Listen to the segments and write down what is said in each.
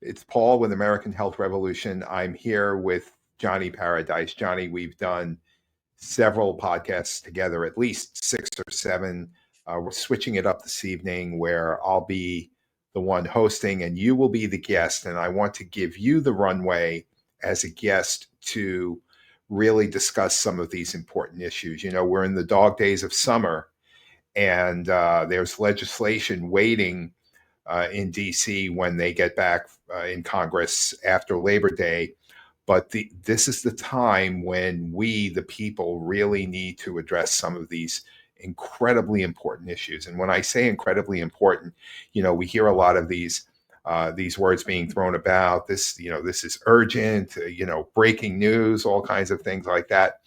It's Paul with American Health Revolution. I'm here with Johnny Paradise. Johnny, we've done several podcasts together, at least 6 or 7. We're switching it up this evening where I'll be the one hosting and you will be the guest. And I want to give you the runway as a guest to really discuss some of these important issues. You know, we're in the dog days of summer, and there's legislation waiting in DC when they get back in Congress after Labor Day. But this is the time when we, the people, really need to address some of these incredibly important issues. And when I say incredibly important, you know, we hear a lot of these words being thrown about. This is urgent, breaking news, all kinds of things like that.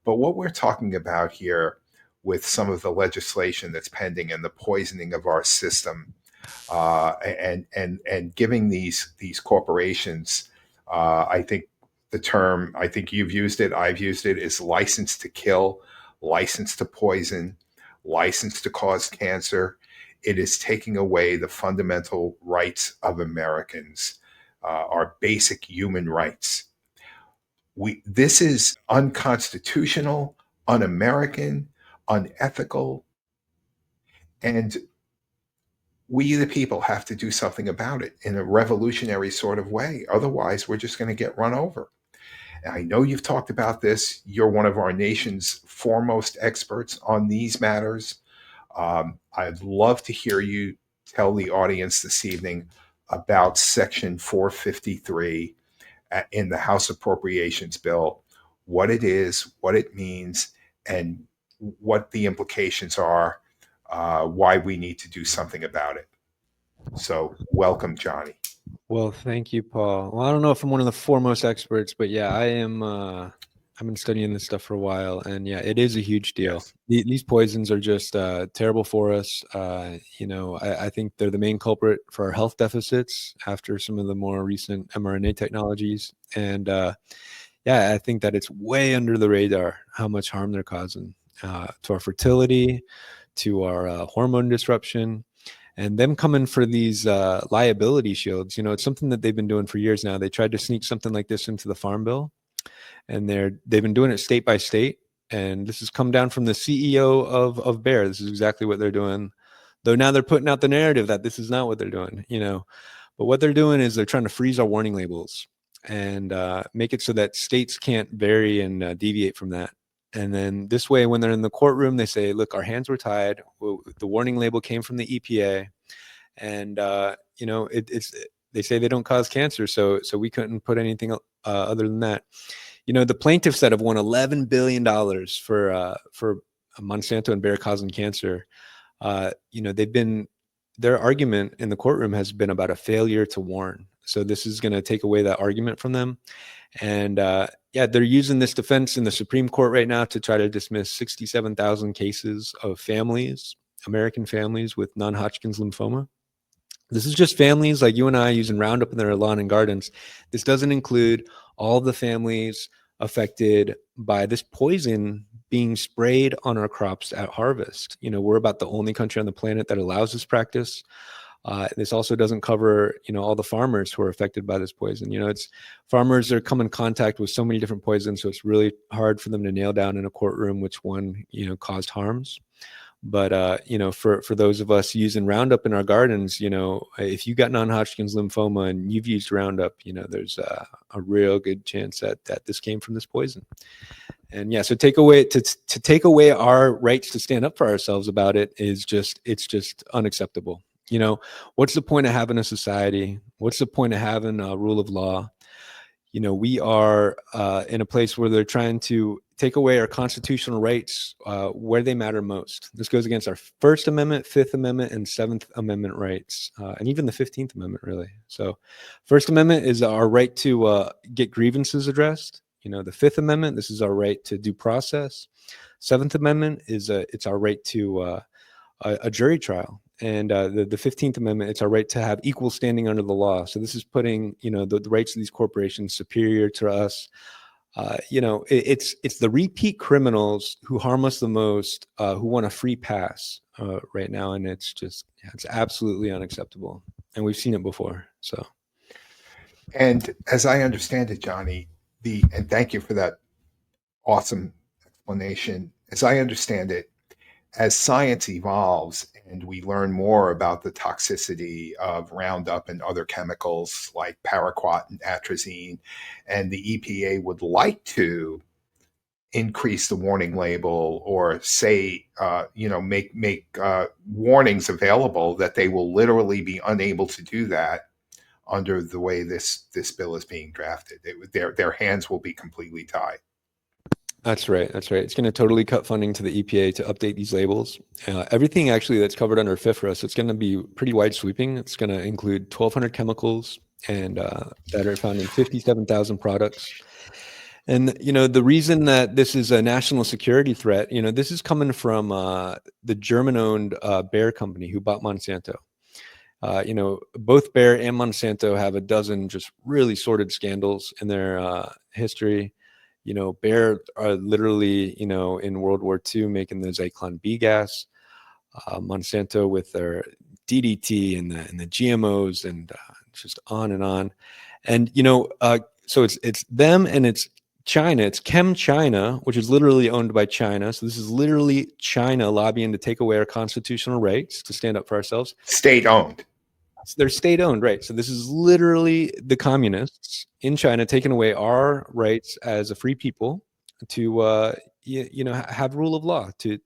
But what we're talking about here with some of the legislation that's pending and the poisoning of our system, and giving these corporations, I think the term, I think you've used it, I've used it, is license to kill, license to poison, license to cause cancer. It is taking away the fundamental rights of Americans, our basic human rights. This is unconstitutional, un-American, unethical, and we, the people, have to do something about it in a revolutionary sort of way. Otherwise, we're just going to get run over. And I know you've talked about this. You're one of our nation's foremost experts on these matters. I'd love to hear you tell the audience this evening about Section 453 in the House Appropriations Bill, what it is, what it means, and what the implications are, why we need to do something about it. So welcome, Johnny. Well, thank you, Paul. Well, I don't know if I'm one of the foremost experts, but yeah, I am. I've been studying this stuff for a while, and yeah, it is a huge deal. Yes. These poisons are just terrible for us. I think they're the main culprit for our health deficits after some of the more recent mRNA technologies. And I think that it's way under the radar how much harm they're causing to our fertility, to our hormone disruption. And them coming for these liability shields, it's something that they've been doing for years now. They tried to sneak something like this into the Farm Bill, and they've been doing it state by state. And this has come down from the CEO of Bayer. This is exactly what they're doing, though now they're putting out the narrative that this is not what they're doing, But what they're doing is they're trying to freeze our warning labels and make it so that states can't vary and deviate from that. And then this way, when they're in the courtroom, they say, look, our hands were tied. The warning label came from the EPA. And, they say they don't cause cancer. So we couldn't put anything other than that. The plaintiffs that have won $11 billion for Monsanto and Bayer causing cancer, their argument in the courtroom has been about a failure to warn. So this is going to take away that argument from them. And they're using this defense in the Supreme Court right now to try to dismiss 67,000 cases of families, American families with non-Hodgkin's lymphoma. This is just families like you and I using Roundup in their lawn and gardens. This doesn't include all the families affected by this poison being sprayed on our crops at harvest. We're about the only country on the planet that allows this practice. This also doesn't cover, all the farmers who are affected by this poison. Farmers are come in contact with so many different poisons, so it's really hard for them to nail down in a courtroom which one, caused harms. But, for those of us using Roundup in our gardens, if you got non-Hodgkin's lymphoma and you've used Roundup, there's a real good chance that this came from this poison. And to take away our rights to stand up for ourselves about it it's just unacceptable. What's the point of having a society? What's the point of having a rule of law? We are in a place where they're trying to take away our constitutional rights where they matter most. This goes against our First Amendment, Fifth Amendment, and Seventh Amendment rights, and even the 15th Amendment, really. So First Amendment is our right to get grievances addressed. The Fifth Amendment, this is our right to due process. Seventh Amendment is it's our right to a jury trial. And the 15th Amendment, it's our right to have equal standing under the law. So this is putting, the rights of these corporations superior to us. It's the repeat criminals who harm us the most, who want a free pass right now. And it's absolutely unacceptable. And we've seen it before. So. And as I understand it, Johnny, and thank you for that awesome explanation. As I understand it, as science evolves and we learn more about the toxicity of Roundup and other chemicals like paraquat and atrazine, and the EPA would like to increase the warning label or say, make warnings available, that they will literally be unable to do that under the way this bill is being drafted. Their hands will be completely tied. That's right. That's right. It's going to totally cut funding to the EPA to update these labels. Everything actually that's covered under FIFRA, so it's going to be pretty wide sweeping. It's going to include 1,200 chemicals and that are found in 57,000 products. And the reason that this is a national security threat, this is coming from the German-owned Bayer company who bought Monsanto. Both Bayer and Monsanto have a dozen just really sordid scandals in their history. Bayer are literally, in World War II making the Zyklon B gas. Monsanto with their DDT and the GMOs and just on and on. And so it's them and it's China. It's Chem China, which is literally owned by China. So this is literally China lobbying to take away our constitutional rights to stand up for ourselves. State owned. They're state owned, right? So this is literally the communists in China taking away our rights as a free people to have rule of law, to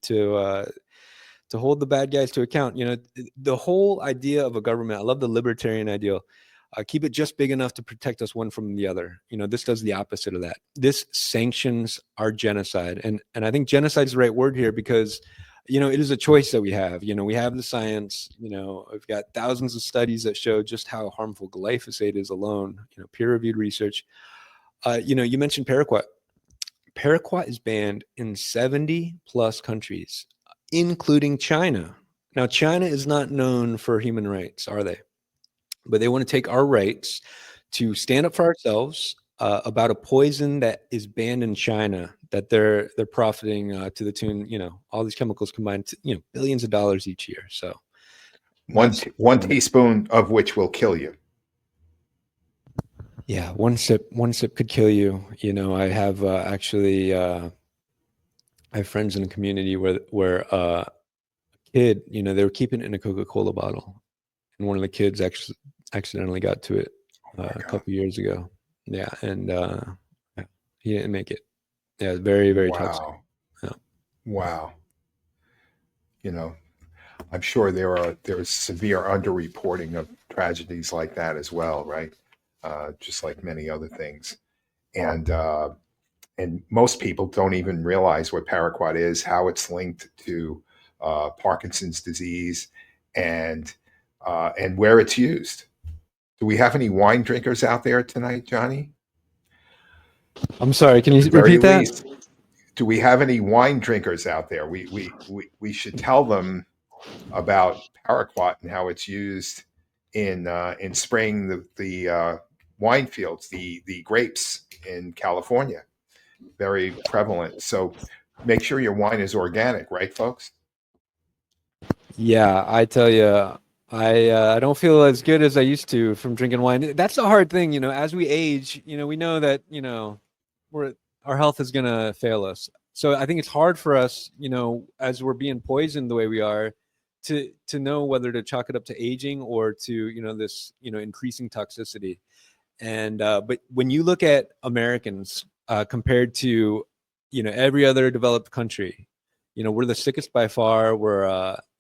hold the bad guys to account. The whole idea of a government, I love the libertarian ideal. Keep it just big enough to protect us one from the other. This does the opposite of that. This sanctions our genocide. And I think genocide is the right word here because it is a choice that we have. We have the science. We've got thousands of studies that show just how harmful glyphosate is alone. Peer-reviewed research. You mentioned paraquat. Paraquat is banned in 70 plus countries, including China. Now, China is not known for human rights, are they? But they want to take our rights to stand up for ourselves about a poison that is banned in China, that they're profiting to the tune, all these chemicals combined, billions of dollars each year. So one teaspoon of which will kill you. Yeah, one sip could kill you. I have actually I have friends in the community where a kid, they were keeping it in a Coca-Cola bottle, and one of the kids actually accidentally got to it a couple years ago. Yeah, and he didn't make it. Yeah, very, very toxic. Yeah. Wow. I'm sure there's severe underreporting of tragedies like that as well, right? Just like many other things, and most people don't even realize what paraquat is, how it's linked to Parkinson's disease, and where it's used. Do we have any wine drinkers out there tonight, Johnny? I'm sorry, can you repeat that? Least, do we have any wine drinkers out there? We should tell them about paraquat and how it's used in spraying the wine fields, the grapes in California. Very prevalent. So make sure your wine is organic, right, folks? Yeah, I tell you, I don't feel as good as I used to from drinking wine. That's the hard thing, as we age, we know that, our health is gonna fail us. So I think it's hard for us, as we're being poisoned the way we are, to know whether to chalk it up to aging or to, this, increasing toxicity. And but when you look at Americans compared to, every other developed country, we're the sickest by far.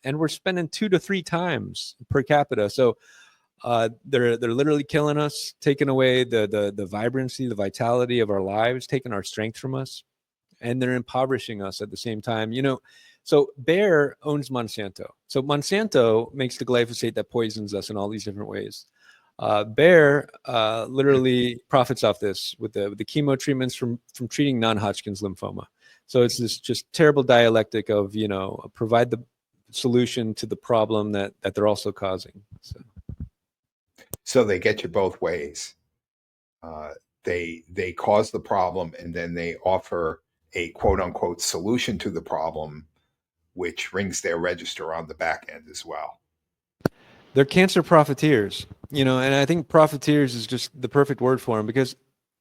And we're spending 2 to 3 times per capita. So they're literally killing us, taking away the vibrancy, the vitality of our lives, taking our strength from us, and they're impoverishing us at the same time. So Bayer owns Monsanto. So Monsanto makes the glyphosate that poisons us in all these different ways. Bayer literally profits off this with the chemo treatments from treating non-Hodgkin's lymphoma. So it's this just terrible dialectic of, provide the solution to the problem that they're also causing. So they get you both ways. They cause the problem, and then they offer a quote unquote solution to the problem, which rings their register on the back end as well. they're cancer profiteers, and I think profiteers is just the perfect word for them because,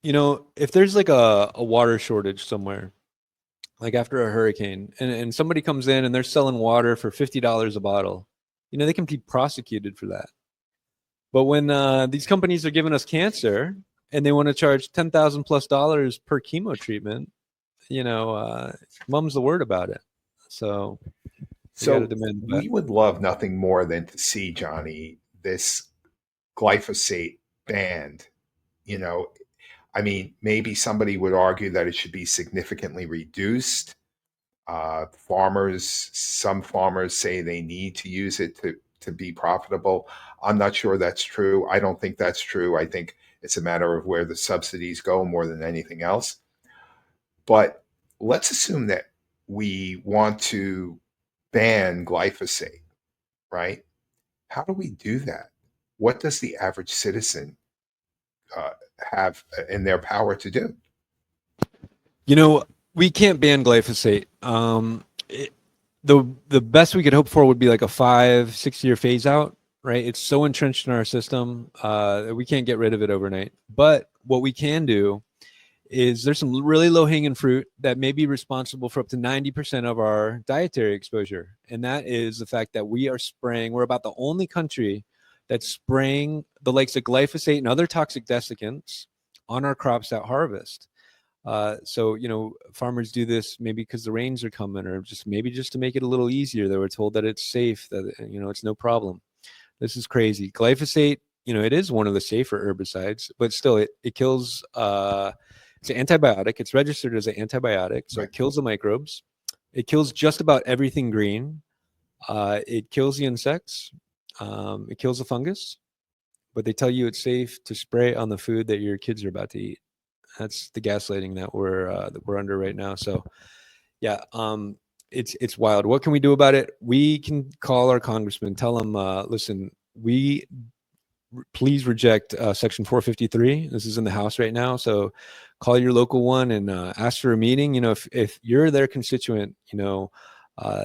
if there's like a water shortage somewhere, like after a hurricane, and somebody comes in and they're selling water for $50 a bottle, they can be prosecuted for that. But when these companies are giving us cancer and they want to charge $10,000+ per chemo treatment, mum's the word about it. So we got to So demand that. we would love nothing more than to see, Johnny, this glyphosate banned. You know, I mean, maybe somebody would argue that it should be significantly reduced. Some farmers say they need to use it to be profitable. I'm not sure that's true. I don't think that's true. I think it's a matter of where the subsidies go more than anything else. But let's assume that we want to ban glyphosate, right? How do we do that? What does the average citizen uh, have in their power to do? We can't ban glyphosate. The best we could hope for would be like a 5-6 year phase out, right? It's so entrenched in our system that we can't get rid of it overnight. But what we can do is there's some really low hanging fruit that may be responsible for up to 90% of our dietary exposure. And that is the fact that we're about the only country that's spraying the likes of glyphosate and other toxic desiccants on our crops at harvest. So, farmers do this maybe because the rains are coming, or just to make it a little easier. They were told that it's safe, that, it's no problem. This is crazy. Glyphosate, it is one of the safer herbicides, but still it kills, it's an antibiotic. It's registered as an antibiotic. So Right. it kills the microbes. It kills just about everything green. It kills the insects. It kills the fungus, but they tell you it's safe to spray on the food that your kids are about to eat. That's the gaslighting that we're under right now. So yeah, it's wild. What can we do about it? We can call our congressman, tell them, listen, please reject Section 453. This is in the House right now. So call your local one and ask for a meeting. If you're their constituent,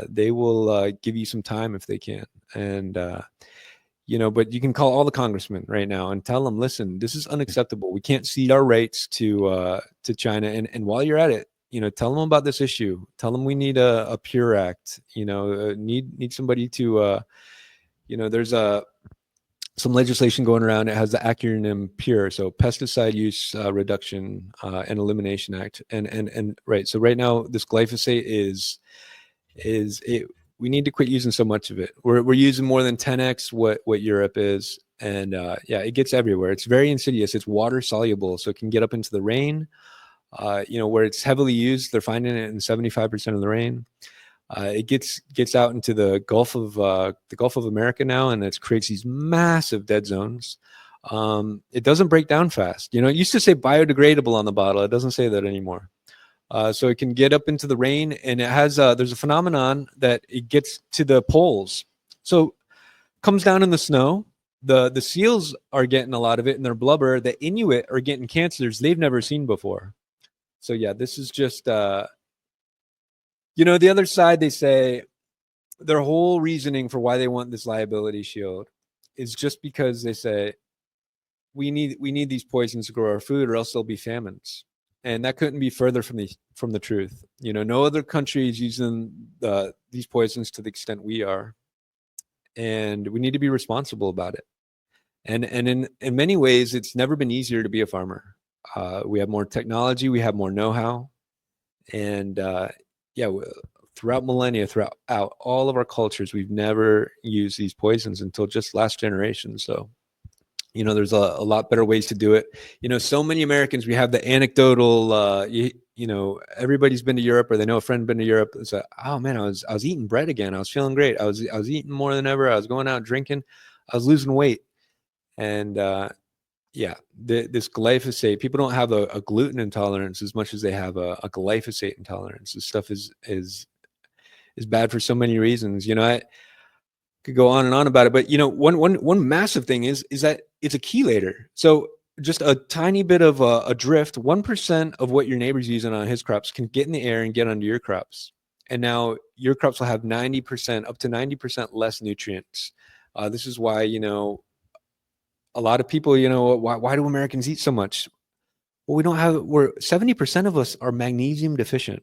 they will give you some time if they can. And but you can call all the congressmen right now and tell them, listen, this is unacceptable. We can't cede our rights to China. And while you're at it, tell them about this issue. Tell them we need a PURE Act. Need somebody to, there's some legislation going around. It has the acronym PURE, so Pesticide Use Reduction and Elimination Act. And right, so right now this glyphosate is it. We need to quit using so much of it. We're using more than 10x what Europe is, and it gets everywhere. It's very insidious. It's water soluble, so it can get up into the rain. Where it's heavily used, they're finding it in 75% of the rain. It gets out into the Gulf of America now, and it creates these massive dead zones. It doesn't break down fast. It used to say biodegradable on the bottle. It doesn't say that anymore. So it can get up into the rain, and it has there's a phenomenon that it gets to the poles. So comes down in the snow. The seals are getting a lot of it in their blubber. The Inuit are getting cancers they've never seen before. So yeah, this is just the other side. They say their whole reasoning for why they want this liability shield is just because they say we need these poisons to grow our food, or else there'll be famines. And that couldn't be further from the truth. No other country is using these poisons to the extent we are, and we need to be responsible about it. And in many ways, it's never been easier to be a farmer. We have more technology, we have more know-how, and throughout millennia, throughout all of our cultures, we've never used these poisons until just last generation. So there's a lot better ways to do it. So many Americans, we have the anecdotal, everybody's been to Europe, or they know a friend been to Europe. It's like, oh man, I was eating bread again. I was feeling great. I was eating more than ever. I was going out drinking. I was losing weight. And this glyphosate, people don't have a gluten intolerance as much as they have a glyphosate intolerance. This stuff is bad for so many reasons. I could go on and on about it, but one massive thing is that it's a chelator. So just a tiny bit of a drift, 1% of what your neighbor's using on his crops can get in the air and get onto your crops. And now your crops will have 90%, up to 90% less nutrients This is why, a lot of people, why do Americans eat so much? Well, we're 70% of us are magnesium deficient.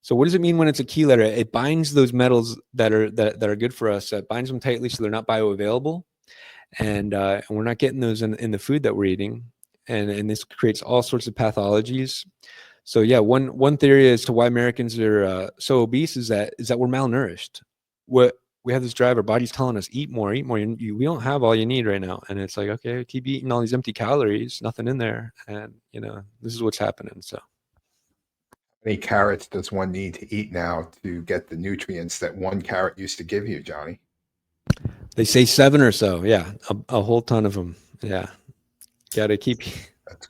So what does it mean when it's a chelator? It binds those metals that are good for us. It binds them tightly so they're not bioavailable, and we're not getting those in the food that we're eating, and this creates all sorts of pathologies. So yeah, one theory as to why Americans are so obese is that we're malnourished. What we have this drive, our body's telling us eat more, eat more. We don't have all you need right now, and it's like, okay, keep eating all these empty calories, nothing in there, and this is what's happening. So How many carrots does one need to eat now to get the nutrients that one carrot used to give you, Johnny? they say 7 or so. Yeah, a whole ton of them. Yeah, got to keep. That's,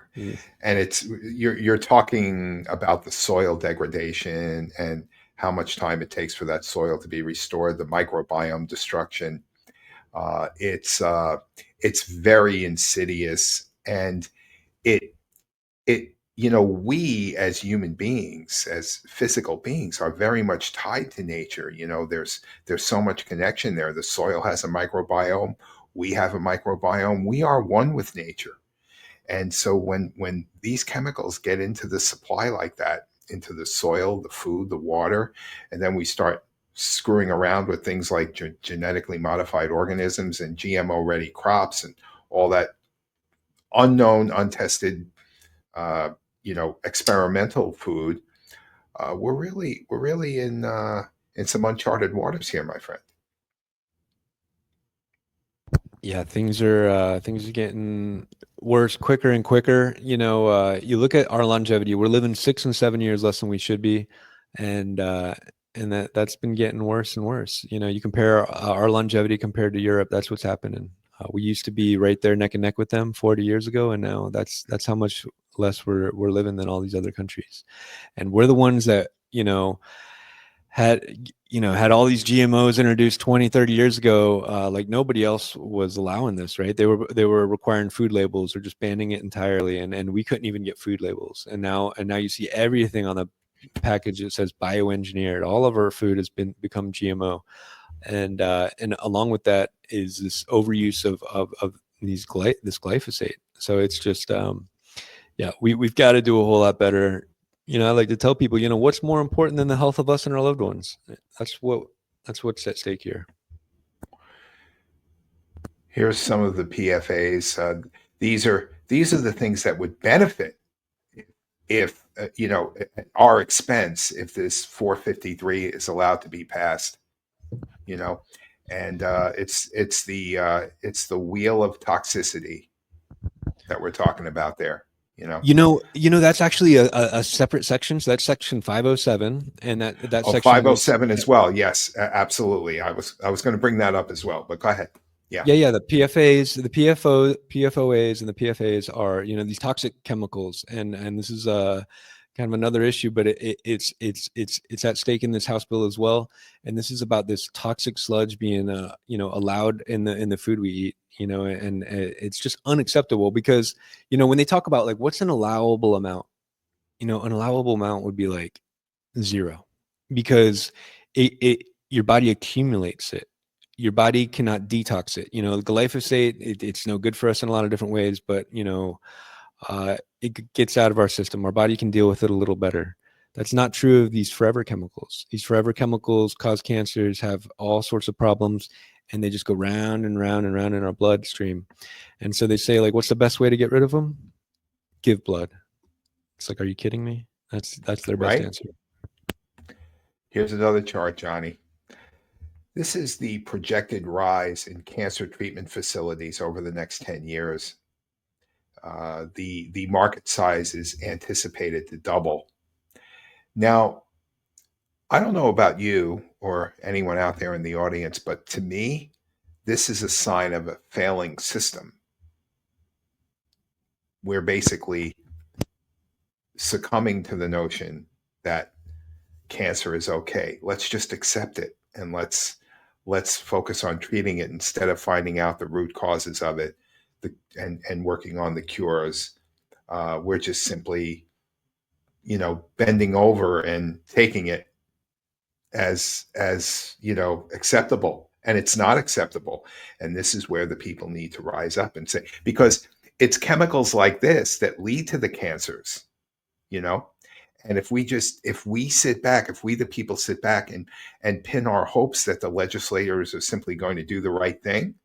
and you're talking about the soil degradation and how much time it takes for that soil to be restored, the microbiome destruction. Uh, it's uh, it's very insidious, and it we as human beings, as physical beings, are very much tied to nature. There's so much connection there. The soil has a microbiome. We have a microbiome. We are one with nature. And so when these chemicals get into the supply like that, into the soil, the food, the water, and then we start screwing around with things like genetically modified organisms and GMO ready crops and all that unknown, untested, uh, experimental food, we're really in some uncharted waters here, my friend. Yeah, things are getting worse quicker and quicker. You look at our longevity, we're living 6 and 7 years less than we should be, and that's been getting worse and worse. You compare our longevity compared to Europe, that's what's happening. We used to be right there neck and neck with them 40 years ago, and now that's how much less we're living than all these other countries. And we're the ones that had all these GMOs introduced 20, 30 years ago. Like nobody else was allowing this, right? They were requiring food labels or just banning it entirely, and we couldn't even get food labels. And now you see everything on the package that says bioengineered. All of our food has become GMO, and along with that is this overuse of this glyphosate. So it's just yeah, we've got to do a whole lot better. I like to tell people, what's more important than the health of us and our loved ones? That's what that's what's at stake here. Here's some of the PFAs. These are the things that would benefit if at our expense, if this 453 is allowed to be passed. You know, and it's the wheel of toxicity that we're talking about there. You know, That's actually a separate section. So that's section 507, and that oh, section five oh looks. seven as well. Yes, absolutely. I was going to bring that up as well, but go ahead. Yeah. Yeah, the PFAs, the PFOAs, and the PFAs are these toxic chemicals, and this is kind of another issue, but it's at stake in this House bill as well. And this is about this toxic sludge being allowed in the food we eat. And it's just unacceptable because when they talk about like what's an allowable amount, an allowable amount would be like 0, because your body accumulates it. Your body cannot detox it. Glyphosate, it's no good for us in a lot of different ways, but it gets out of our system. Our body can deal with it a little better. That's not true of these forever chemicals. These forever chemicals cause cancers, have all sorts of problems, and they just go round and round and round in our bloodstream. And so they say, like, what's the best way to get rid of them? Give blood. It's like, are you kidding me? That's their best Right. answer. Here's another chart, Johnny. This is the projected rise in cancer treatment facilities over the next 10 years. The market size is anticipated to double. Now, I don't know about you or anyone out there in the audience, but to me, this is a sign of a failing system. We're basically succumbing to the notion that cancer is okay. Let's just accept it, and let's focus on treating it instead of finding out the root causes of it, and working on the cures. We're just simply, bending over and taking it as acceptable. and it's not acceptable. And this is where the people need to rise up and say, because it's chemicals like this that lead to the cancers, you know? And if we sit back, if we the people sit back and pin our hopes that the legislators are simply going to do the right thing,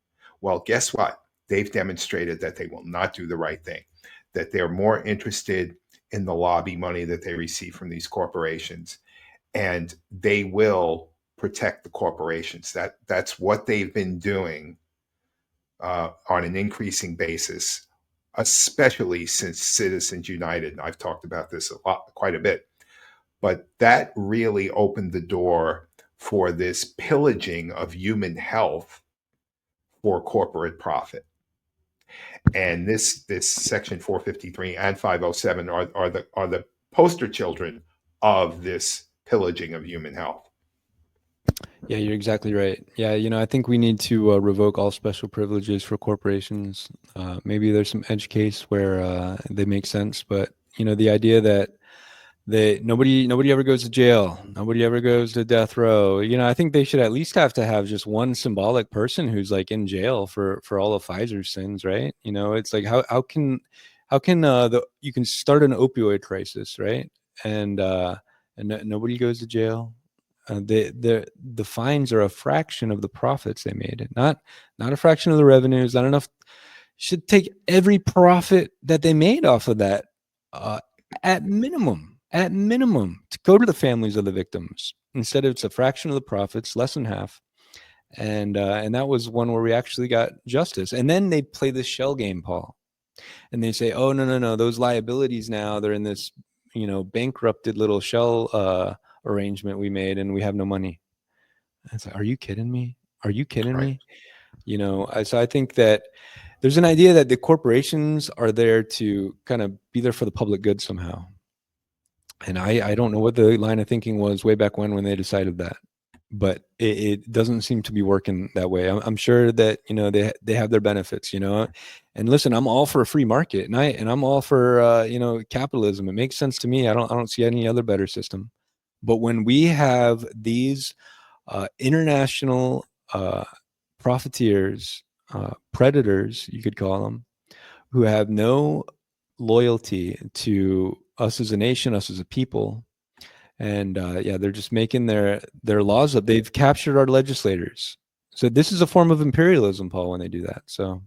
well, guess what? They've demonstrated that they will not do the right thing, that they're more interested in the lobby money that they receive from these corporations, and they will protect the corporations. That's what they've been doing on an increasing basis, especially since Citizens United. And I've talked about this quite a bit, but that really opened the door for this pillaging of human health for corporate profit. And this section 453 and 507 are the poster children of this pillaging of human health. Yeah, you're exactly right. Yeah, I think we need to revoke all special privileges for corporations. Maybe there's some edge case where they make sense, but the idea that nobody ever goes to jail, nobody ever goes to death row. I think they should at least have to have just one symbolic person who's like in jail for all of Pfizer's sins, right? It's like how can you can start an opioid crisis, right? And nobody goes to jail. The fines are a fraction of the profits they made, not a fraction of the revenues, not enough. Should take every profit that they made off of that, at minimum, to go to the families of the victims. Instead, it's a fraction of the profits, less than half. And that was one where we actually got justice. And then they play this shell game, Paul, and they say, oh, no, those liabilities now, they're in this bankrupted little shell arrangement we made, and we have no money. It's like, are you kidding me? Right. So I think that there's an idea that the corporations are there to kind of be there for the public good somehow. And I don't know what the line of thinking was way back when they decided that, but it doesn't seem to be working that way. I'm sure that they have their benefits, and listen, I'm all for a free market, and I'm all for capitalism. It makes sense to me. I don't see any other better system. But when we have these international profiteers, predators, you could call them, who have no loyalty to us as a nation, us as a people, and they're just making their laws up. They've captured our legislators. So this is a form of imperialism, Paul, when they do that. So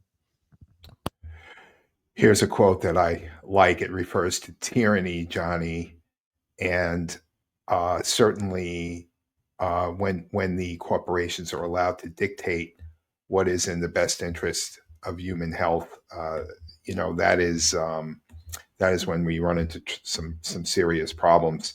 Here's a quote that I like. It refers to tyranny, Johnny, and certainly when the corporations are allowed to dictate what is in the best interest of human health, that is when we run into some serious problems.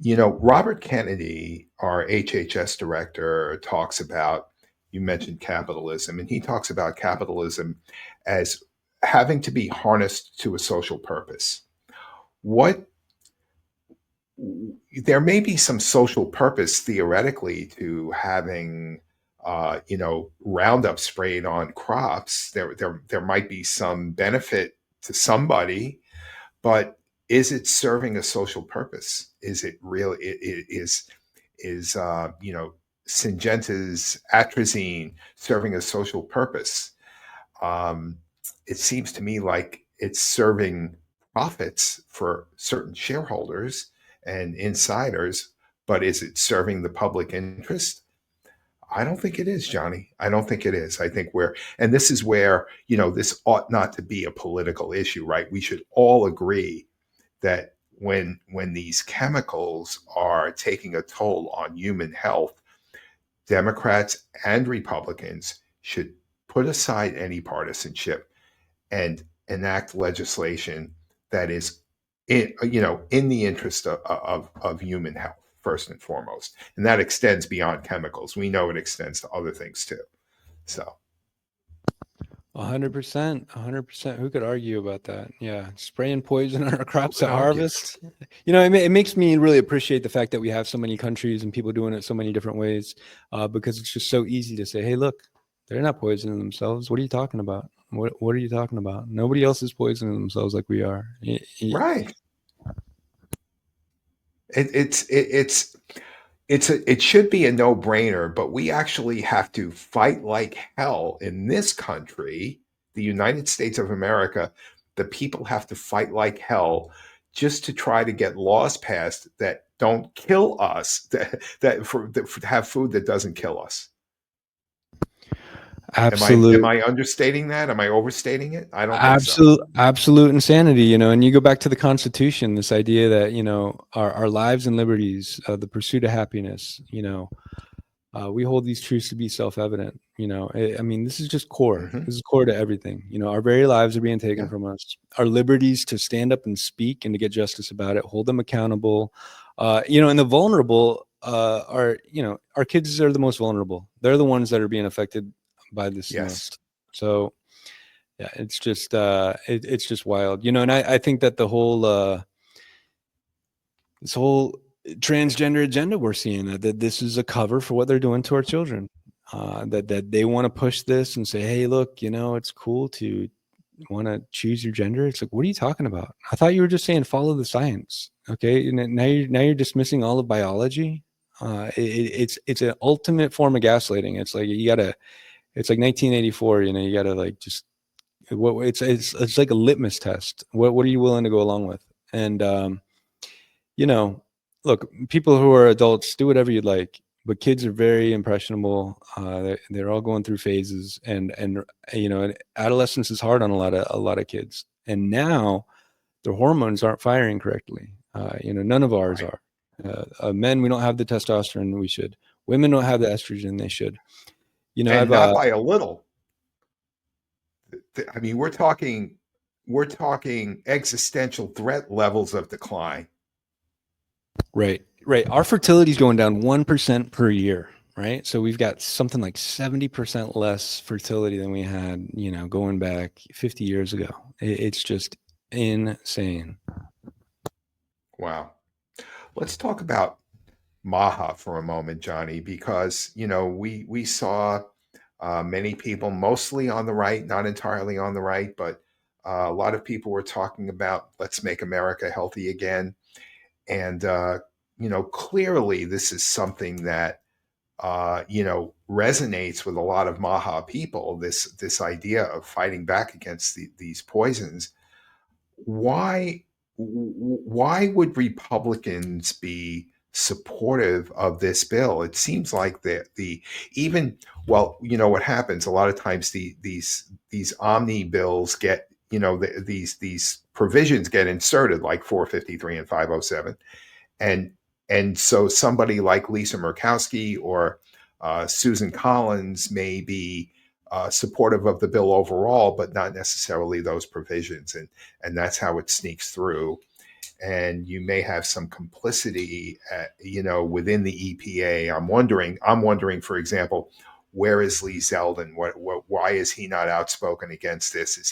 Robert Kennedy, our HHS director, talks about, you mentioned capitalism, and he talks about capitalism as having to be harnessed to a social purpose. What There may be some social purpose theoretically to having Roundup sprayed on crops. There might be some benefit to somebody, but is it serving a social purpose? Is it really? Is Syngenta's atrazine serving a social purpose? Um, it seems to me like it's serving profits for certain shareholders and insiders, but is it serving the public interest? I don't think it is, Johnny. I don't think it is. I think and this is where, this ought not to be a political issue, right? We should all agree that when these chemicals are taking a toll on human health, Democrats and Republicans should put aside any partisanship and enact legislation that is in the interest of human health first and foremost, and that extends beyond chemicals. We know it extends to other things too. So 100%, 100%. Who could argue about that? Yeah, spraying poison on our crops at argue? harvest. It makes me really appreciate the fact that we have so many countries and people doing it so many different ways, because it's just so easy to say, "Hey, look, they're not poisoning themselves. What are you talking about? What are you talking about? Nobody else is poisoning themselves like we are." Right. It's it should be a no-brainer, but we actually have to fight like hell in this country, the United States of America. The people have to fight like hell just to try to get laws passed that don't kill us, that have food that doesn't kill us. Am Absolute, I understating that? Am I overstating it? I don't think so. absolute insanity, you know. And you go back to the Constitution, this idea that, you know, our lives and liberties, the pursuit of happiness, you know, we hold these truths to be self-evident. You know, I mean, this is just core. Hmm. This is core to everything. You know, our very lives are being taken Yeah. from us. Our liberties to stand up and speak and to get justice about it, hold them accountable. You know, and the vulnerable are, you know, our kids are the most vulnerable. They're the ones that are being affected by this the Yes. most. So yeah, it's just it's just wild. You know, and I think that the whole this whole transgender agenda we're seeing, that this is a cover for what they're doing to our children, that they want to push this and say, hey, look, you know, it's cool to want to choose your gender. It's like, what are you talking about? I thought you were just saying follow the science. Okay, and now you're dismissing all of biology. It's an ultimate form of gaslighting. It's like you gotta, it's like 1984. You know, you gotta like just what it's like a litmus test. What are you willing to go along with? And you know, look, people who are adults do whatever you'd like, but kids are very impressionable. They're all going through phases, and you know, adolescence is hard on a lot of kids. And now their hormones aren't firing correctly. You know, none of ours Right. are. Men, we don't have the testosterone we should. Women don't have the estrogen they should. You know, And I've not by a little. I mean, we're talking existential threat levels of decline. right, right. Our fertility is going down 1% per year, right? So we've got something like 70% less fertility than we had, you know, going back 50 years ago. It's just insane. Wow. Let's talk about Maha for a moment, Johnny, because we saw many people, mostly on the right, not entirely on the right, but a lot of people were talking about let's make America healthy again, and clearly this is something that resonates with a lot of Maha people. This idea of fighting back against these poisons. Why would Republicans be supportive of this bill? It seems like the even well, you know what happens a lot of times, these omni bills get, these provisions get inserted like 453 and 507, and so somebody like Lisa Murkowski or Susan Collins may be supportive of the bill overall, but not necessarily those provisions, and that's how it sneaks through. And you may have some complicity, within the EPA. I'm wondering, for example, where is Lee Zeldin? Why is he not outspoken against this? Is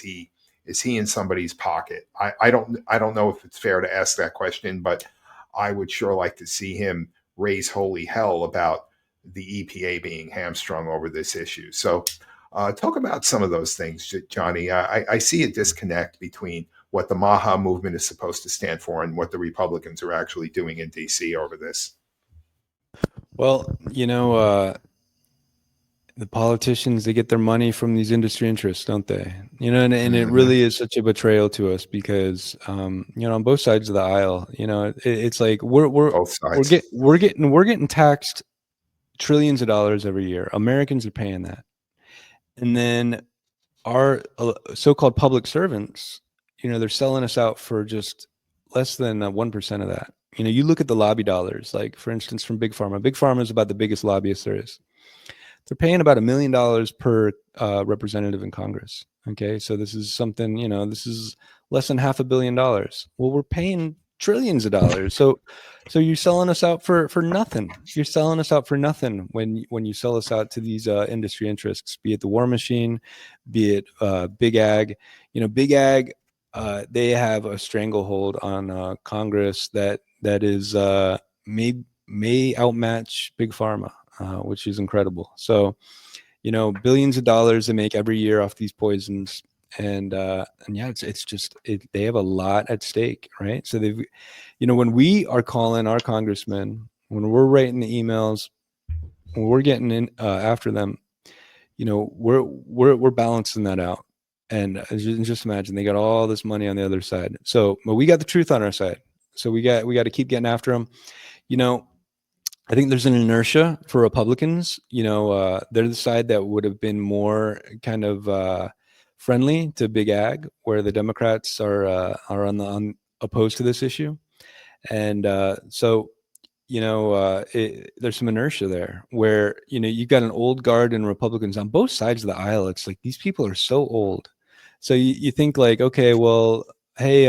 he in somebody's pocket? I don't know if it's fair to ask that question, but I would sure like to see him raise holy hell about the EPA being hamstrung over this issue. So, talk about some of those things, Johnny. I see a disconnect between what the Maha movement is supposed to stand for and what the Republicans are actually doing in DC over this. Well, you know, the politicians, they get their money from these industry interests, don't they? You know, and it Hmm. really is such a betrayal to us because, you know, on both sides of the aisle, you know, it's like Both sides. we're getting taxed trillions of dollars every year. Americans are paying that, and then our so-called public servants, you know, they're selling us out for just less than 1% of that. You know, you look at the lobby dollars, like for instance, from Big Pharma. Big Pharma is about the biggest lobbyist there is. They're paying about $1 million per representative in Congress. Okay, so this is something, you know, this is less than $500 million. Well, we're paying trillions of dollars. So you're selling us out for nothing. You're selling us out for nothing when you sell us out to these industry interests, be it the war machine, be it big ag. You know, big ag, they have a stranglehold on Congress that is may outmatch big pharma, which is incredible. So, you know, billions of dollars they make every year off these poisons, and yeah, it's just they have a lot at stake, right? So they've, you know, when we are calling our congressmen when we're writing the emails, when we're getting in after them, we're balancing that out. And just imagine they got all this money on the other side. So, but we got the truth on our side. So we got to keep getting after them. I think there's an inertia for Republicans. They're the side that would have been more kind of friendly to big ag, where the Democrats are opposed to this issue. And so there's some inertia there where, you've got an old guard and Republicans on both sides of the aisle. It's like, these people are so old. So you think like, okay, well, hey,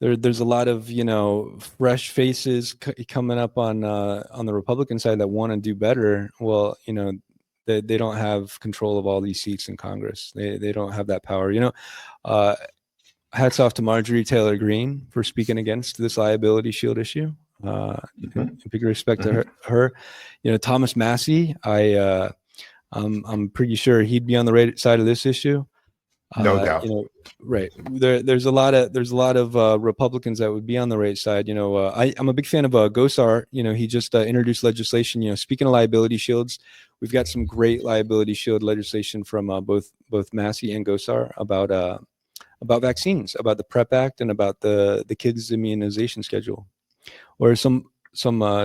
there's a lot of, fresh faces coming up on the Republican side that want to do better. Well, they don't have control of all these seats in Congress. They don't have that power, uh, hats off to Marjorie Taylor Greene for speaking against this liability shield issue. In big respect to her. Thomas Massey, I'm pretty sure he'd be on the right side of this issue. No doubt. Right. There's a lot of Republicans that would be on the right side. I'm a big fan of Gosar. He just introduced legislation. Speaking of liability shields, we've got some great liability shield legislation from both Massey and Gosar about vaccines, about the PrEP Act, and about the kids' immunization schedule, or some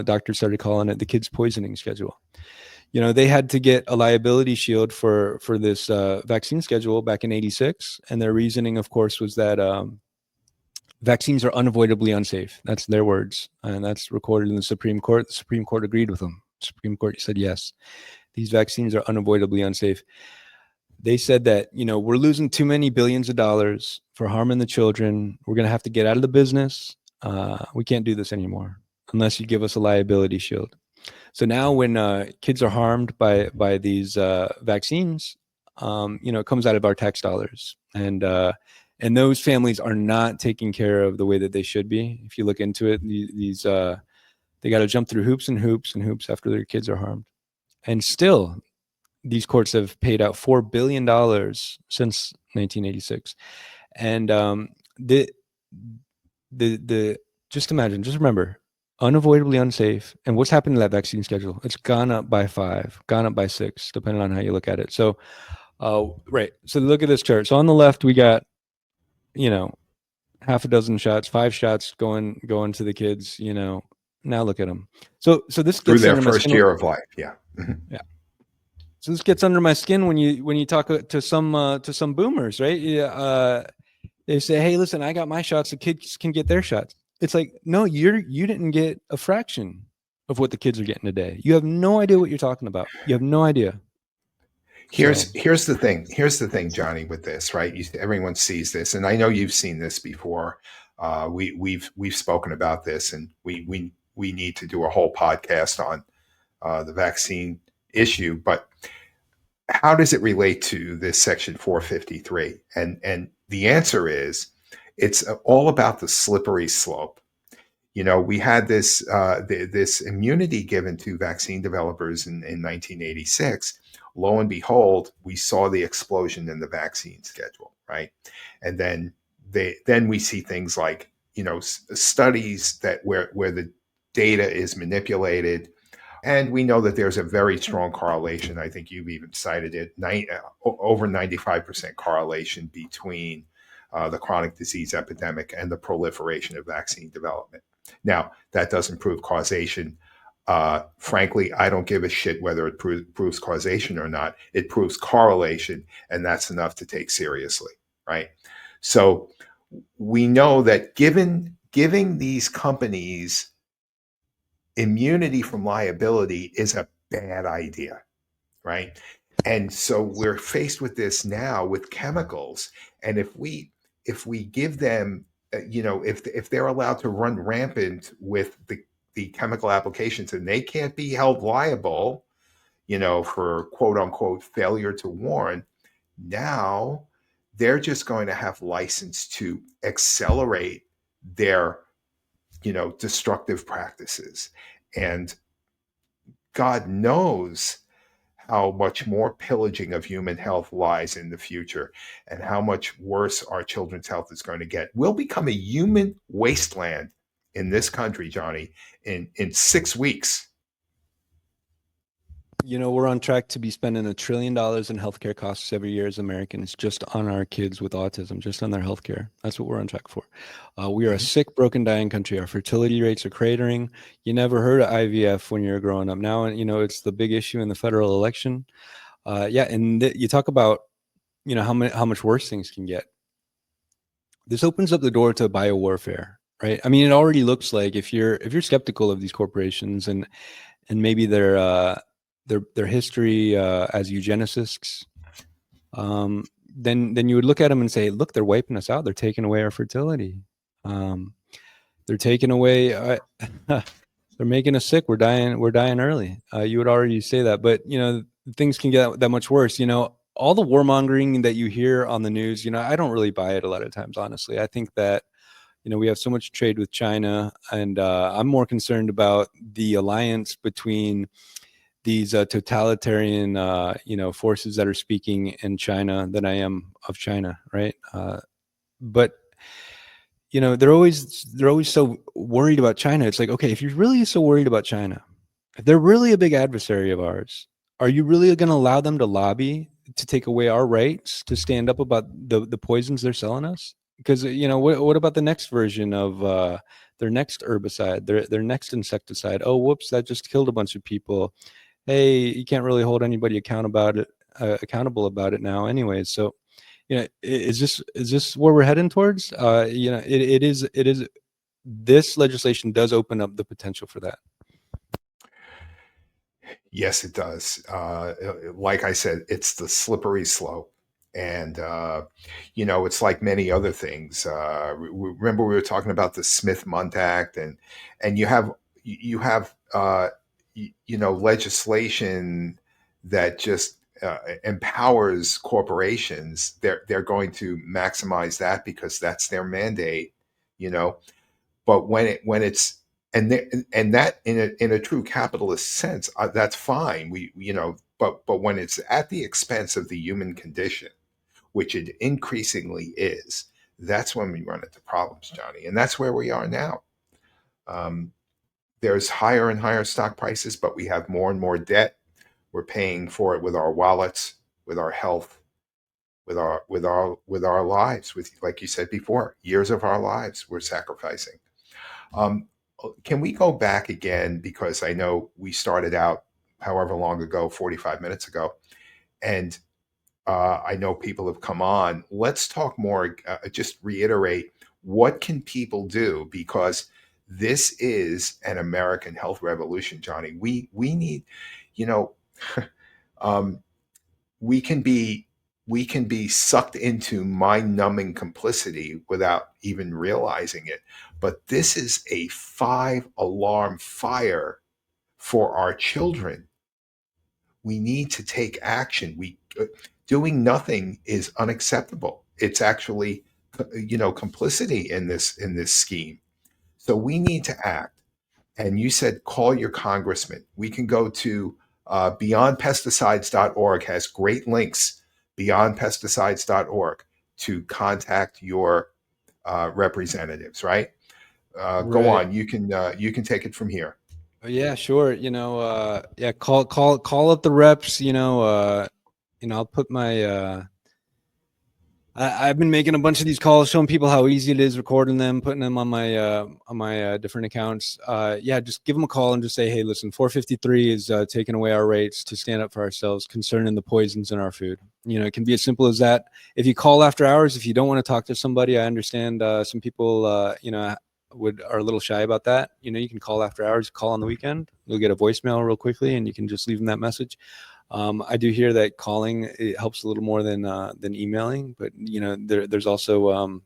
doctors started calling it the kids' poisoning schedule. They had to get a liability shield for this vaccine schedule back in '86, and their reasoning, of course, was that vaccines are unavoidably unsafe. That's their words, and that's recorded in the Supreme Court. The Supreme Court agreed with them. The Supreme Court said, yes, these vaccines are unavoidably unsafe. They said that, we're losing too many billions of dollars for harming the children. We're going to have to get out of the business. We can't do this anymore unless you give us a liability shield. So now when kids are harmed by these vaccines, it comes out of our tax dollars. And those families are not taken care of the way that they should be. If you look into it, they got to jump through hoops and hoops and hoops after their kids are harmed. And still, these courts have paid out $4 billion since 1986. And just remember, unavoidably unsafe. And what's happened to that vaccine schedule? It's gone up by 5, gone up by 6, depending on how you look at it. So, right. So look at this chart. So on the left, we got, half a dozen shots, 5 shots going to the kids, now look at them. So this Through gets their under my first skin. year of life. Yeah. Yeah. So this gets under my skin when you talk to some boomers, right? Yeah. They say, hey, listen, I got my shots. The kids can get their shots. It's like, no, you didn't get a fraction of what the kids are getting today. You have no idea what you're talking about. You have no idea. Here's the thing. Here's the thing, Johnny, with this, right? Everyone sees this, and I know you've seen this before. We've spoken about this, and we need to do a whole podcast on the vaccine issue. But how does it relate to this Section 453? And the answer is, it's all about the slippery slope. We had this this immunity given to vaccine developers in 1986. Lo and behold, we saw the explosion in the vaccine schedule, right? And then we see things like studies that where the data is manipulated, and we know that there's a very strong correlation. I think you've even cited it, over 95% correlation between the chronic disease epidemic and the proliferation of vaccine development. Now, that doesn't prove causation. Frankly, I don't give a shit whether it proves causation or not. It proves correlation, and that's enough to take seriously, right? So we know that giving these companies immunity from liability is a bad idea, right? And so we're faced with this now with chemicals, and if we give them if they're allowed to run rampant with the chemical applications, and they can't be held liable, for quote unquote failure to warn, now they're just going to have license to accelerate their, destructive practices. And God knows how much more pillaging of human health lies in the future, and how much worse our children's health is going to get. We'll become a human wasteland in this country, Johnny, in 6 weeks. You know, we're on track to be spending $1 trillion in healthcare costs every year as Americans, just on our kids with autism, just on their healthcare. That's what we're on track for. We are a Mhm. sick, broken, dying country. Our fertility rates are cratering. You never heard of IVF when you were growing up. Now, you know, it's the big issue in the federal election. Yeah, and you talk about, you know, how much worse things can get. This opens up the door to biowarfare, right? I mean, it already looks like if you're skeptical of these corporations and maybe their history as eugenicists, then you would look at them and say, look, they're wiping us out. They're taking away our fertility. They're taking away. They're making us sick. We're dying. We're dying early. You would already say that, but you know things can get that much worse. You know, all the warmongering that you hear on the news. You know, I don't really buy it a lot of times. Honestly, I think that you know we have so much trade with China, and I'm more concerned about the alliance between these totalitarian you know forces that are speaking in China than I am of China, right? But you know they're always so worried about China. It's like, okay, if you're really so worried about China, if they're really a big adversary of ours, are you really going to allow them to lobby to take away our rights to stand up about the poisons they're selling us? Because you know what about the next version of their next herbicide, their next insecticide? Oh, whoops, that just killed a bunch of people. Hey, you can't really hold anybody accountable about it now anyways. So you know, is this where we're heading towards? You know, it is this legislation does open up the potential for that. Yes, it does. Like I said, it's the slippery slope. And, it's like many other things. Remember, we were talking about the Smith-Mundt Act, and you have legislation that just empowers corporations. They're going to maximize that because that's their mandate, you know but when it's and that in a true capitalist sense, that's fine. But when it's at the expense of the human condition, which it increasingly is, that's when we run into problems, Johnny. And that's where we are now. um, there's higher and higher stock prices, but we have more and more debt. We're paying for it with our wallets, with our health, with our lives, with, like you said before, years of our lives we're sacrificing. Um, can we go back again? Because I know we started out however long ago, 45 minutes ago, and I know people have come on. Let's talk more, just reiterate, what can people do? Because this is an American health revolution, Johnny. We need, you know, um, we can be we can be sucked into mind-numbing complicity without even realizing it. But this is a five-alarm fire for our children. We need to take action. We Doing nothing is unacceptable. It's actually, complicity in this scheme. So we need to act. And you said call your congressman. We can go to beyondpesticides.org, has great links, beyondpesticides.org, to contact your representatives, right? Go Right. on. You can take it from here. Yeah, sure. You know, yeah, call up the reps. You know, I'll put my I've been making a bunch of these calls, showing people how easy it is, recording them, putting them on my different accounts. Yeah, just give them a call and just say, hey, listen, 453 is taking away our rights to stand up for ourselves concerning the poisons in our food. You know, it can be as simple as that. If you call after hours, if you don't want to talk to somebody, I understand some people, are a little shy about that. You know, you can call after hours, call on the weekend. You'll get a voicemail real quickly, and you can just leave them that message. I do hear that calling, it helps a little more than emailing, but you know, there's also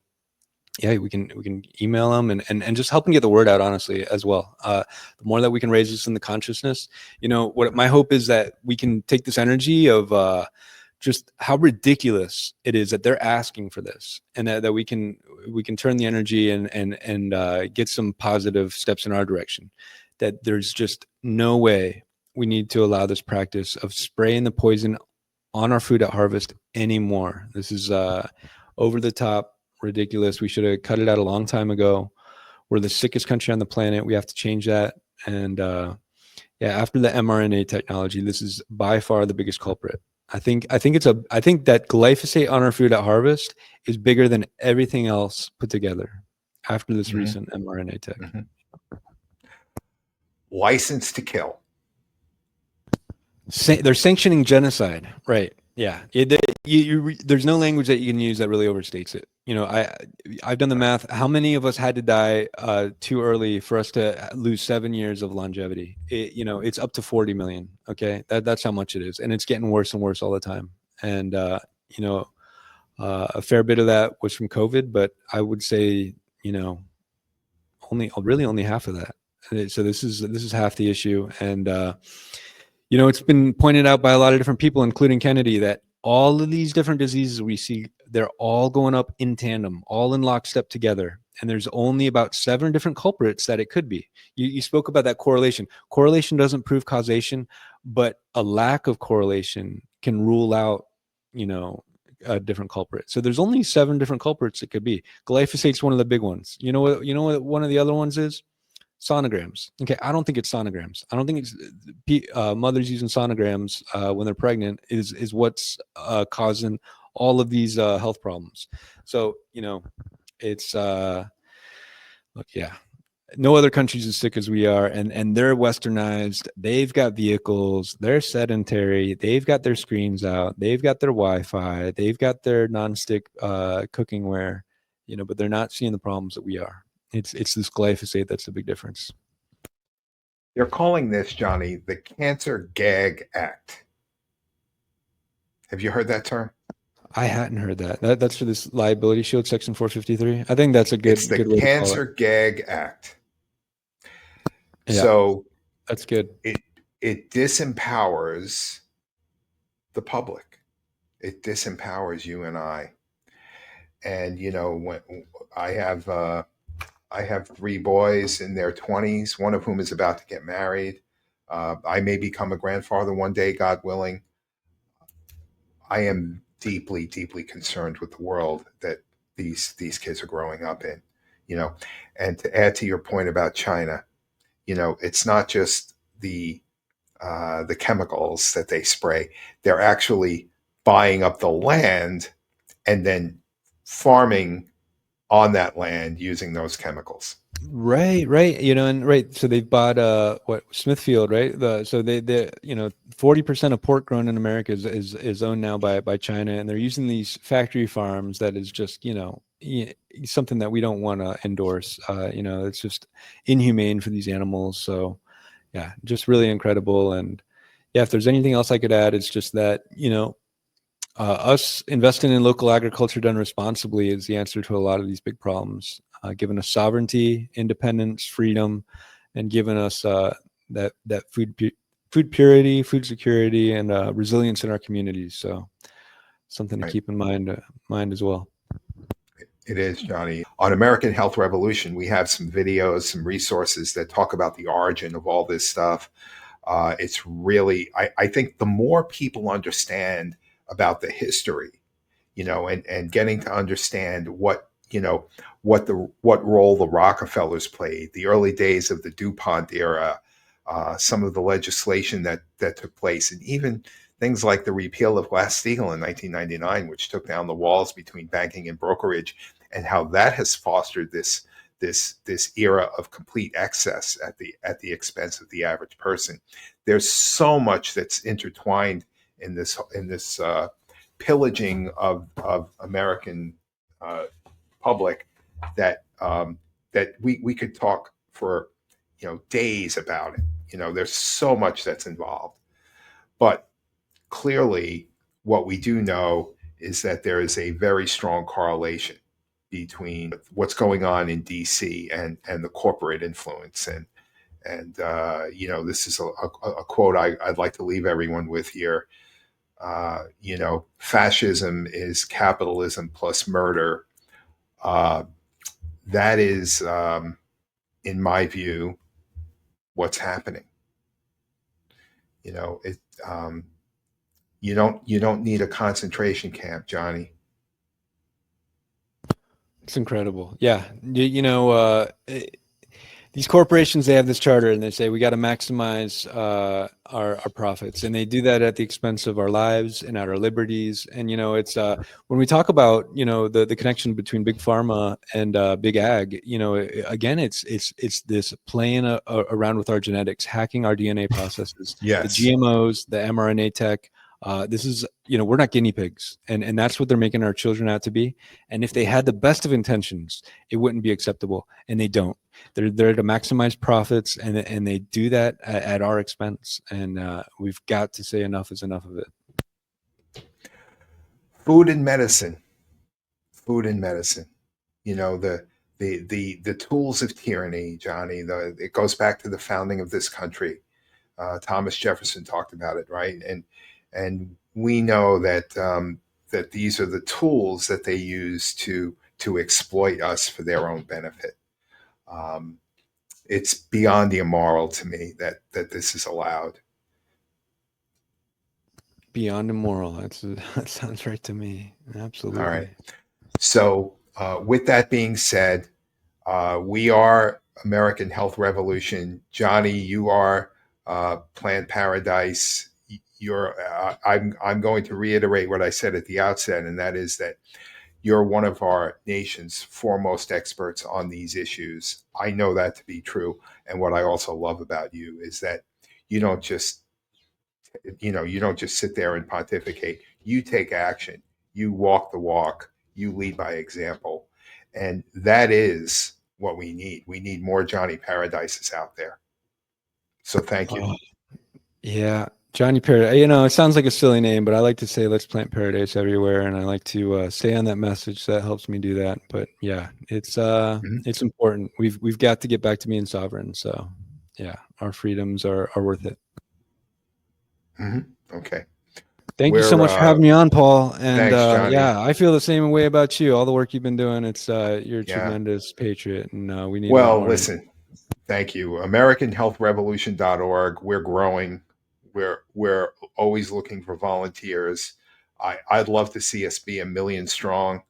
yeah, we can email them and just help them get the word out, honestly, as well. The more that we can raise this in the consciousness, you know, what my hope is that we can take this energy of just how ridiculous it is that they're asking for this, and that we can turn the energy and get some positive steps in our direction. That there's just no way we need to allow this practice of spraying the poison on our food at harvest anymore. This is over the top, ridiculous. We should have cut it out a long time ago. We're the sickest country on the planet. We have to change that. And yeah, after the mRNA technology, this is by far the biggest culprit. I think that glyphosate on our food at harvest is bigger than everything else put together after this Mm-hmm. recent mRNA tech. Mm-hmm. License to kill. They're sanctioning genocide, right? Yeah, there's no language that you can use that really overstates it. I've done the Right. math. How many of us had to die too early for us to lose 7 years of longevity? It's up to 40 million. Okay, that's how much it is, and it's getting worse and worse all the time. And a fair bit of that was from COVID, but I would say only half of that. So this is half the issue, and it's been pointed out by a lot of different people, including Kennedy, that all of these different diseases we see, they're all going up in tandem, all in lockstep together. And there's only about 7 different culprits that it could be. You spoke about that correlation. Correlation doesn't prove causation, but a lack of correlation can rule out, a different culprit. So there's only 7 different culprits it could be. Glyphosate's one of the big ones. You know what one of the other ones is? Sonograms. Okay, I don't think it's sonograms. I don't think it's mothers using sonograms when they're pregnant is what's causing all of these health problems. So it's look, yeah, no other country's as sick as we are, and they're westernized. They've got vehicles. They're sedentary. They've got their screens out. They've got their Wi-Fi. They've got their nonstick cookingware. But they're not seeing the problems that we are. It's this glyphosate that's the big difference. They're calling this, Johnny, the Cancer Gag Act. Have you heard that term? I hadn't heard that. That's for this liability shield, Section 453. I think that's a good It's the good way to call Cancer it. Gag Act. Yeah, So that's good. it disempowers the public. It disempowers you and I. And when I have 3 boys in their 20s, one of whom is about to get married. I may become a grandfather one day, God willing. I am deeply, deeply concerned with the world that these kids are growing up in. You know, and to add to your point about China, it's not just the chemicals that they spray; they're actually buying up the land and then farming on that land using those chemicals. Right. And right. So they've bought what Smithfield, right? So they 40% of pork grown in America is owned now by China, and they're using these factory farms that is just something that we don't want to endorse. It's just inhumane for these animals. So yeah, just really incredible. And yeah, if there's anything else I could add, it's just that us investing in local agriculture done responsibly is the answer to a lot of these big problems, giving us sovereignty, independence, freedom, and giving us that food purity, food security, and resilience in our communities. So something to Right. keep in mind as well. It is, Johnny. On American Health Revolution, we have some videos, some resources that talk about the origin of all this stuff. It's really, I think the more people understand about the history, and getting to understand what role the Rockefellers played, the early days of the DuPont era, some of the legislation that took place, and even things like the repeal of Glass-Steagall in 1999, which took down the walls between banking and brokerage, and how that has fostered this era of complete excess at the expense of the average person. There's so much that's intertwined in this pillaging of American public that we could talk for days about it. There's so much that's involved, but clearly, what we do know is that there is a very strong correlation between what's going on in DC and the corporate influence. And this is a quote I'd like to leave everyone with here. Fascism is capitalism plus murder. That is, in my view, what's happening. It. You don't need a concentration camp, Johnny. It's incredible. Yeah. These corporations, they have this charter and they say we got to maximize our profits, and they do that at the expense of our lives and our liberties. And it's when we talk about the connection between big pharma and big ag, again, it's this playing around with our genetics, hacking our DNA processes, the Yes. GMOs, the mRNA tech. This is, we're not guinea pigs, and that's what they're making our children out to be. And if they had the best of intentions, it wouldn't be acceptable, and they don't. They're there to maximize profits, and they do that at our expense. And we've got to say enough is enough of it. Food and medicine. Food and medicine. You know, the tools of tyranny, Johnny. It goes back to the founding of this country. Thomas Jefferson talked about it, right? And we know that that these are the tools that they use to exploit us for their own benefit. Um, it's beyond immoral to me that this is allowed. Beyond immoral. That sounds right to me. All right. Absolutely. So, with that being said, we are American Health Revolution. Johnny, you are Plant Paradise. You're. I'm going to reiterate what I said at the outset, and that is that you're one of our nation's foremost experts on these issues. I know that to be true, and what I also love about you is that you don't just you don't just sit there and pontificate. You take action. You walk the walk. You lead by example. And that is what we need. We need more Johnny Paradises out there. So thank you. Oh, yeah. Johnny Paradise. It sounds like a silly name, but I like to say let's plant paradise everywhere, and I like to stay on that message. That helps me do that. But yeah, Mhm. it's important. We've got to get back to being sovereign. So yeah, our freedoms are worth it. Okay. Thank you so We're, much for having me on, Paul. And thanks, Johnny. yeah, I feel the same way about you. All the work you've been doing, you're a Yeah. tremendous patriot, and we need a lot Well, more of you. listen, thank you. AmericanHealthRevolution.org. We're growing. We're always looking for volunteers. I'd love to see us be 1 million strong.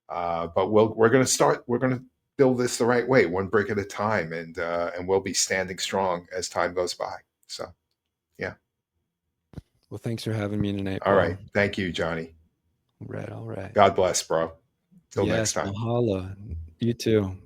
But we're going to start. We're going to build this the right way, one brick at a time, and we'll be standing strong as time goes by. So yeah. Well, thanks for having me tonight, All Paul. right. Thank you, Johnny. All right, all right. God bless, bro. Till next Yes, time. mahalo. You too.